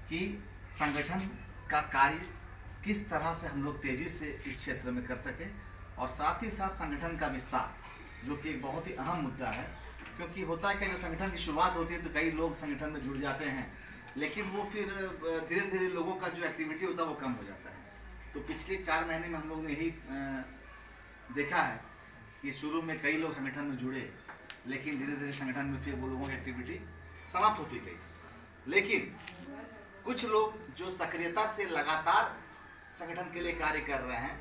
कि संगठन का कार्य किस तरह से हम लोग तेजी से इस क्षेत्र में कर सकें और साथ ही साथ संगठन का विस्तार, जो कि एक बहुत ही अहम मुद्दा है। क्योंकि होता है कि जब संगठन की शुरुआत होती है तो कई लोग संगठन में जुड़ जाते हैं, लेकिन वो फिर धीरे धीरे लोगों का जो एक्टिविटी होता है वो कम हो जाता है। तो पिछले 4 महीने में हम लोग ने यही देखा है कि शुरू में कई लोग संगठन में जुड़े, लेकिन धीरे धीरे संगठन में फिर वो लोगों की एक्टिविटी समाप्त होती गई। लेकिन कुछ लोग जो सक्रियता से लगातार संगठन के लिए कार्य कर रहे हैं,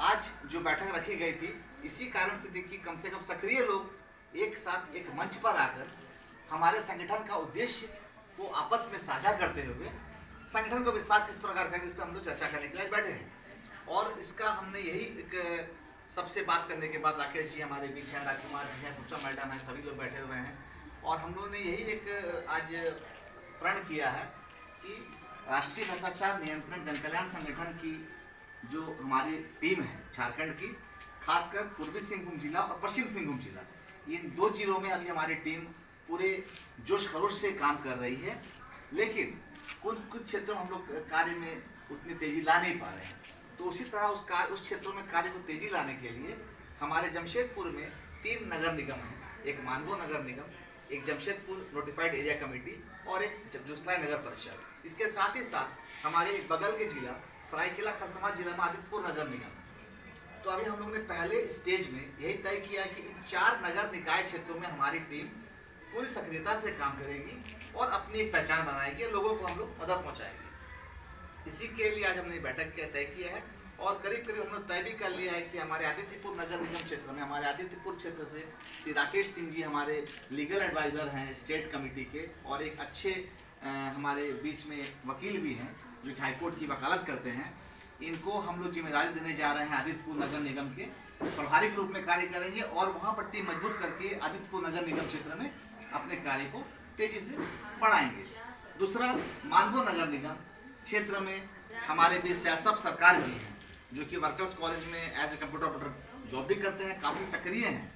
आज जो बैठक रखी गई थी इसी कारण से थी कि कम से कम सक्रिय लोग एक साथ एक मंच पर आकर हमारे संगठन का उद्देश्य को आपस में साझा करते हुए संगठन को विस्तार किस प्रकार का, इस पर हम लोग चर्चा करने के लिए बैठे हैं। और इसका हमने यही एक सबसे बात करने के बाद राकेश जी हमारे बीच हैं, राजकुमार जी हैं, कुचा मैडम हैं, सभी लोग बैठे हुए हैं और हम लोगों ने यही एक आज प्रण किया है कि राष्ट्रीय भ्रष्टाचार नियंत्रण जनकल्याण संगठन की जो हमारी टीम है झारखंड की, खासकर पूर्वी सिंहभूम जिला और पश्चिम सिंहभूम जिला, इन 2 जिलों में अभी हमारी टीम पूरे जोश खरोश से काम कर रही है। लेकिन कुछ क्षेत्रों में हम लोग कार्य में उतनी तेजी ला नहीं पा रहे हैं। तो उसी तरह उस क्षेत्रों में कार्य को तेजी लाने के लिए हमारे जमशेदपुर में 3 नगर निगम हैं, एक मानगो नगर निगम, एक जमशेदपुर नोटिफाइड एरिया कमेटी और एक जोसलाई नगर परिषद। इसके साथ ही साथ हमारे एक बगल के जिला सरायकेला खरसावां जिला में आदित्यपुर नगर निगम है। तो अभी हम लोगों ने पहले स्टेज में यही तय किया कि इन 4 नगर निकाय क्षेत्रों में हमारी टीम पूरी सक्रियता से काम करेगी और अपनी एक पहचान बनाएगी, लोगों को हम लोग मदद पहुँचाएंगे। इसी के लिए आज हमने बैठक के तय किया है और करीब करीब हम लोग तय भी कर लिया है कि हमारे आदित्यपुर नगर निगम क्षेत्र में, हमारे आदित्यपुर क्षेत्र से श्री राकेश सिंह जी हमारे लीगल एडवाइज़र हैं स्टेट कमेटी के और एक अच्छे हमारे बीच में वकील भी हैं जो कि हाईकोर्ट की वकालत करते हैं। इनको हम लोग जिम्मेदारी देने जा रहे हैं आदित्यपुर नगर निगम के प्रभारी के रूप में कार्य करेंगे और वहाँ पर टीम मजबूत करके आदित्यपुर नगर निगम क्षेत्र में अपने कार्य को तेजी से बढ़ाएंगे। दूसरा, मानगो नगर निगम क्षेत्र में हमारे बीच सैसब सरकार जी हैं जो कि वर्कर्स कॉलेज में as a computer operator job भी करते हैं, काफ़ी सक्रिय हैं।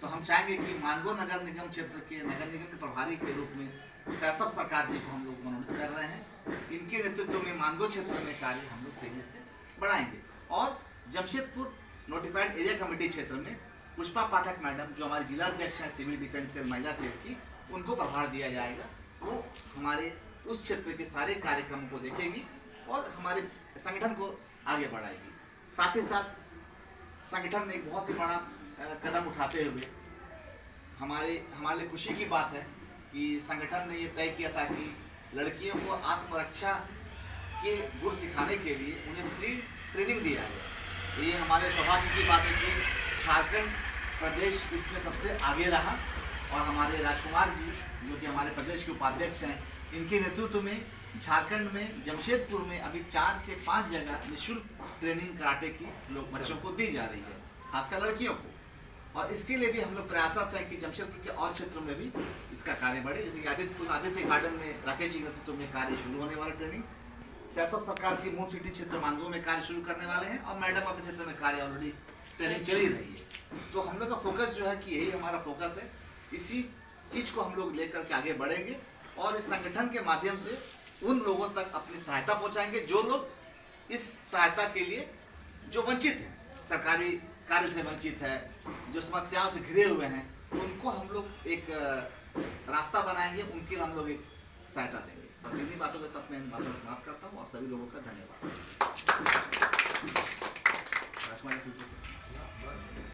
तो हम चाहेंगे कि मानगो नगर निगम क्षेत्र के नगर निगम के प्रभारी के रूप में सैसब सरकार जी को हम लोग मनोनीत कर रहे हैं। इनके नेतृत्व में मानगो क्षेत्र में कार्य हम लोग तेजी से बढ़ाएंगे। और जमशेदपुर नोटिफाइड एरिया कमेटी क्षेत्र में पुष्पा पाठक मैडम जो हमारी जिला अध्यक्ष हैं सिविल डिफेंस सेल महिला सेल की, उनको प्रभार दिया जाएगा। वो हमारे उस क्षेत्र के सारे कार्यक्रमों को देखेगी और हमारे संगठन को आगे बढ़ाएगी। साथ ही साथ संगठन ने एक बहुत ही बड़ा कदम उठाते हुए हमारे लिए खुशी की बात है कि संगठन ने ये तय किया था कि लड़कियों को आत्मरक्षा के गुर सिखाने के लिए उन्हें फ्री ट्रेनिंग दिया है। ये हमारे सौभाग्य की बात है कि झारखंड प्रदेश इसमें सबसे आगे रहा और हमारे राजकुमार जी जो कि हमारे प्रदेश के उपाध्यक्ष हैं, इनके नेतृत्व में झारखंड में जमशेदपुर में अभी 4 से 5 जगह निःशुल्क ट्रेनिंग कराटे की लोग बच्चों को दी जा रही है, खासकर लड़कियों को। और इसके लिए भी हम लोग प्रयासरत हैं कि जमशेदपुर के और क्षेत्रों में भी इसका कार्य बढ़े। जैसे कि आदित्य गार्डन में राकेश जी के नेतृत्व में कार्य शुरू होने वाला ट्रेनिंग, सैसब सरकार जी मून सिटी क्षेत्र मानगो में कार्य शुरू करने वाले हैं और मैडम अपने क्षेत्र में कार्य ऑलरेडी ट्रेनिंग चल ही रही है। तो हम लोग का फोकस जो है कि यही हमारा फोकस है, इसी चीज़ को हम लोग लेकर के आगे बढ़ेंगे और इस संगठन के माध्यम से उन लोगों तक अपनी सहायता पहुंचाएंगे जो लोग इस सहायता के लिए जो वंचित हैं, सरकारी कार्य से वंचित है, जो समस्याओं से घिरे हुए हैं, उनको हम लोग एक रास्ता बनाएंगे, उनके लिए हम लोग एक सहायता देंगे। बस इन्हीं बातों के साथ मैं इन बातों को समाप्त करता हूँ और सभी लोगों का धन्यवाद।